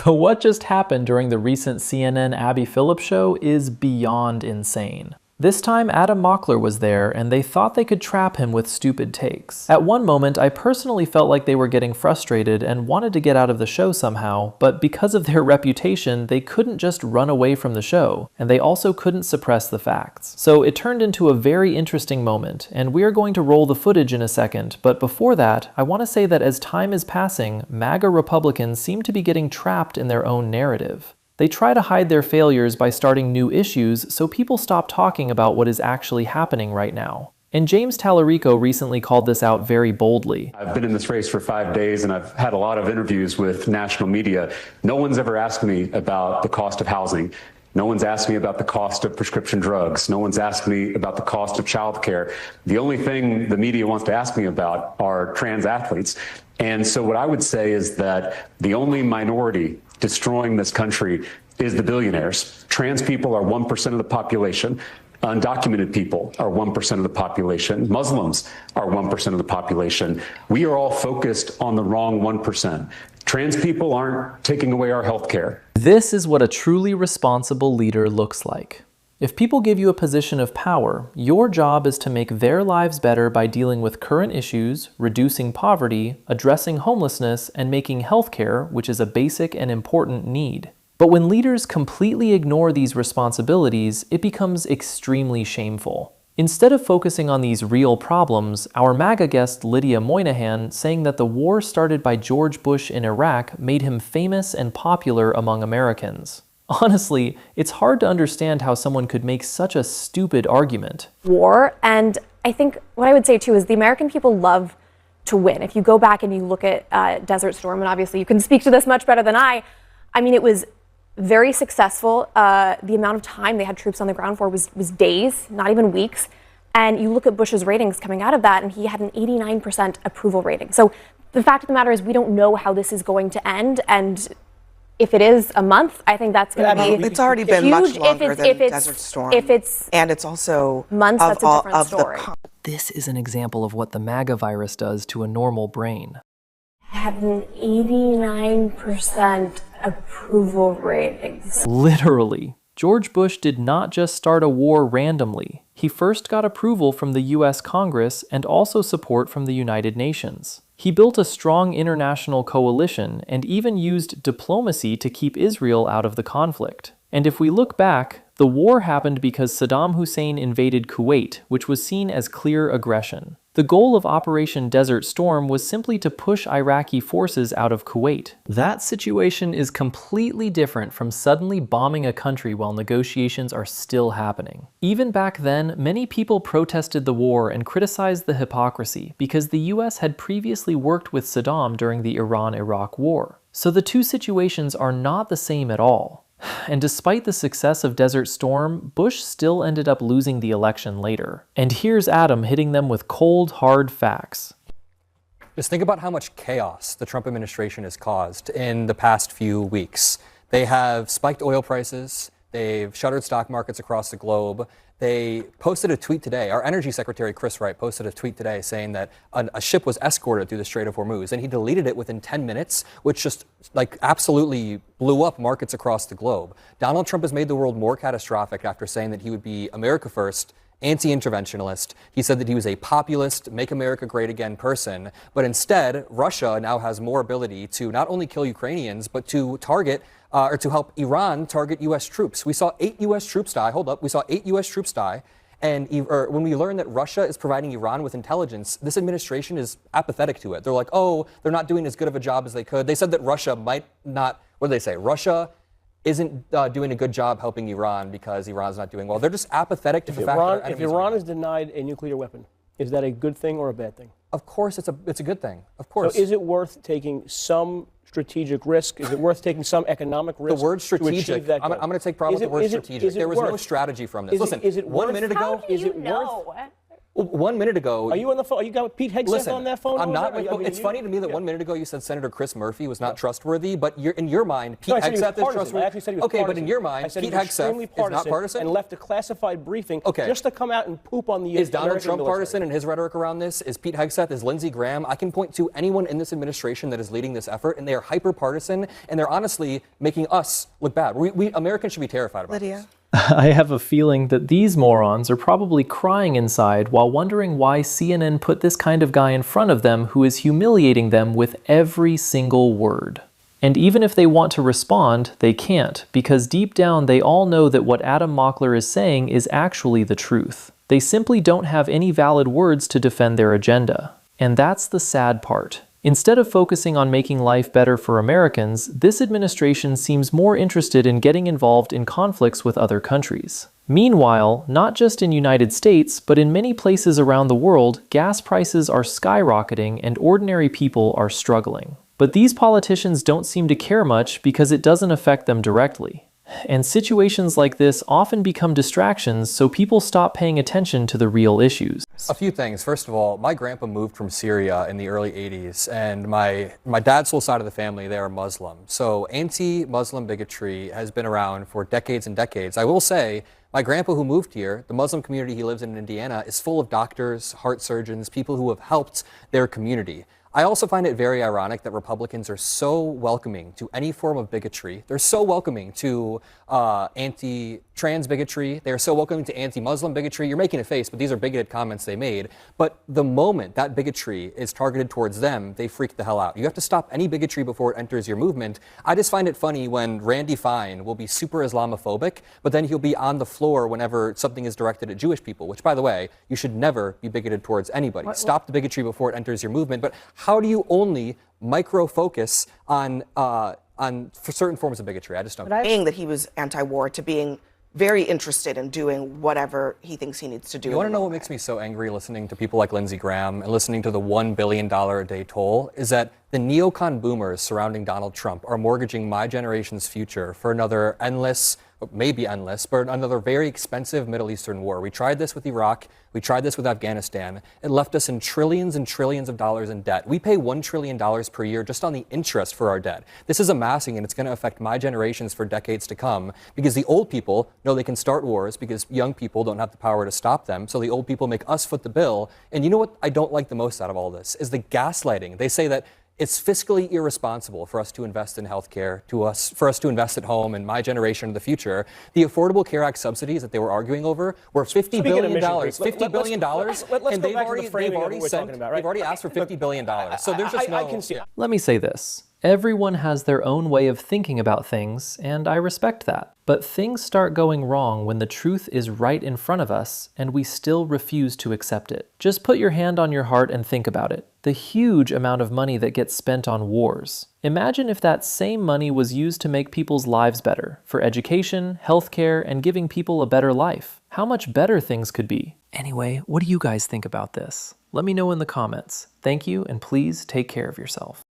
So what just happened during the recent CNN Abby Phillips show is beyond insane. This time, Adam Mockler was there, and they thought they could trap him with stupid takes. At one moment, I personally felt like they were getting frustrated and wanted to get out of the show somehow, but because of their reputation, they couldn't just run away from the show, and they also couldn't suppress the facts. So it turned into a very interesting moment, and we are going to roll the footage in a second, but before that, I want to say that as time is passing, MAGA Republicans seem to be getting trapped in their own narrative. They try to hide their failures by starting new issues so people stop talking about what is actually happening right now. And James Tallarico recently called this out very boldly. I've been in this race for 5 days and I've had a lot of interviews with national media. No one's ever asked me about the cost of housing. No one's asked me about the cost of prescription drugs. No one's asked me about the cost of childcare. The only thing the media wants to ask me about are trans athletes. And so what I would say is that the only minority destroying this country is the billionaires. Trans people are 1% of the population. Undocumented people are 1% of the population. Muslims are 1% of the population. We are all focused on the wrong 1%. Trans people aren't taking away our health care. This is what a truly responsible leader looks like. If people give you a position of power, your job is to make their lives better by dealing with current issues, reducing poverty, addressing homelessness, and making healthcare, which is a basic and important need. But when leaders completely ignore these responsibilities, it becomes extremely shameful. Instead of focusing on these real problems, our MAGA guest Lydia Moynihan saying that the war started by George Bush in Iraq made him famous and popular among Americans. Honestly, it's hard to understand how someone could make such a stupid argument. War, and I think what I would say too is the American people love to win. If you go back and you look at Desert Storm, and obviously you can speak to this much better than I mean, it was very successful. The amount of time they had troops on the ground for was days, not even weeks. And you look at Bush's ratings coming out of that, and he had an 89% approval rating. So the fact of the matter is we don't know how this is going to end, and if it is a month, I think that's going to be It's already been huge. much longer than Desert Storm. And it's also months, that's a different story. This is an example of what the MAGA virus does to a normal brain. Had an 89% approval ratings. Literally. George Bush did not just start a war randomly. He first got approval from the US Congress and also support from the United Nations. He built a strong international coalition and even used diplomacy to keep Israel out of the conflict. And if we look back, the war happened because Saddam Hussein invaded Kuwait, which was seen as clear aggression. The goal of Operation Desert Storm was simply to push Iraqi forces out of Kuwait. That situation is completely different from suddenly bombing a country while negotiations are still happening. Even back then, many people protested the war and criticized the hypocrisy because the US had previously worked with Saddam during the Iran-Iraq War. So the two situations are not the same at all. And despite the success of Desert Storm, Bush still ended up losing the election later. And here's Adam hitting them with cold, hard facts. Just think about how much chaos the Trump administration has caused in the past few weeks. They have spiked oil prices, they've shuttered stock markets across the globe. They posted a tweet today, our Energy Secretary Chris Wright posted a tweet today saying that a ship was escorted through the Strait of Hormuz, and he deleted it within 10 minutes, which just absolutely blew up markets across the globe. Donald Trump has made the world more catastrophic after saying that he would be America first, anti-interventionalist. He said that he was a populist, make America great again person, but instead, Russia now has more ability to not only kill Ukrainians, but to target or to help Iran target U.S. troops. We saw 8 U.S. troops die. We saw 8 U.S. troops die. And when we learn that Russia is providing Iran with intelligence, this administration is apathetic to it. They're like, oh, they're not doing as good of a job as they could. They said that Russia might not, what did they say? Russia isn't doing a good job helping Iran because Iran's not doing well. They're just apathetic to the fact that if Iran is denied a nuclear weapon, is that a good thing or a bad thing? Of course, it's a good thing. Of course. So is it worth taking some strategic risk? Is it worth taking some economic risk? The word strategic. I'm going to take problem with the word strategic. There was no strategy from this. Listen, 1 minute ago. Is it worth? Well, 1 minute ago. Are you on the phone? Are you got Pete Hegseth on that phone? I'm not. It's funny to me that 1 minute ago you said Senator Chris Murphy was not trustworthy, but in your mind, Pete I said Hegseth he was is trustworthy. I actually said he was okay, partisan. but in your mind, Pete Hegseth is not partisan and left a classified briefing just to come out and poop on the Is Donald American Trump military. partisan in his rhetoric around this? Is Pete Hegseth? Is Lindsey Graham? I can point to anyone in this administration that is leading this effort, and they are hyper partisan, and they're honestly making us look bad. We Americans should be terrified about this. I have a feeling that these morons are probably crying inside while wondering why CNN put this kind of guy in front of them who is humiliating them with every single word. And even if they want to respond, they can't, because deep down they all know that what Adam Mockler is saying is actually the truth. They simply don't have any valid words to defend their agenda. And that's the sad part. Instead of focusing on making life better for Americans, this administration seems more interested in getting involved in conflicts with other countries. Meanwhile, not just in United States, but in many places around the world, gas prices are skyrocketing and ordinary people are struggling. But these politicians don't seem to care much because it doesn't affect them directly. And situations like this often become distractions, so people stop paying attention to the real issues. A few things. First of all, my grandpa moved from Syria in the early 80s, and my dad's whole side of the family, they are Muslim. So anti-Muslim bigotry has been around for decades and decades. I will say, my grandpa who moved here, the Muslim community he lives in Indiana, is full of doctors, heart surgeons, people who have helped their community. I also find it very ironic that Republicans are so welcoming to any form of bigotry. They're so welcoming to anti-trans bigotry. They're so welcoming to anti-Muslim bigotry. You're making a face, but these are bigoted comments they made. But the moment that bigotry is targeted towards them, they freak the hell out. You have to stop any bigotry before it enters your movement. I just find it funny when Randy Fine will be super Islamophobic, but then he'll be on the floor whenever something is directed at Jewish people, which, by the way, you should never be bigoted towards anybody. Stop the bigotry before it enters your movement. But how do you only micro-focus on for certain forms of bigotry? I just don't. Saying that he was anti-war to being very interested in doing whatever he thinks he needs to do. You want to know what makes me so angry listening to people like Lindsey Graham and listening to the $1 billion a day toll is that the neocon boomers surrounding Donald Trump are mortgaging my generation's future for another endless, maybe endless, but another very expensive Middle Eastern war. We tried this with Iraq. We tried this with Afghanistan. It left us in trillions and trillions of dollars in debt. We pay $1 trillion per year just on the interest for our debt. This is amassing, and it's going to affect my generations for decades to come because the old people know they can start wars because young people don't have the power to stop them. So the old people make us foot the bill. And you know what I don't like the most out of all this is the gaslighting. They say that it's fiscally irresponsible for us to invest in healthcare, for us to invest at home and my generation in the future. The Affordable Care Act subsidies that they were arguing over were $50 billion, $50 billion, and they've already asked for $50 billion. So there's just I can see it. Let me say this. Everyone has their own way of thinking about things, and I respect that. But things start going wrong when the truth is right in front of us, and we still refuse to accept it. Just put your hand on your heart and think about it. The huge amount of money that gets spent on wars. Imagine if that same money was used to make people's lives better, for education, healthcare, and giving people a better life. How much better things could be. Anyway, what do you guys think about this? Let me know in the comments. Thank you, and please take care of yourself.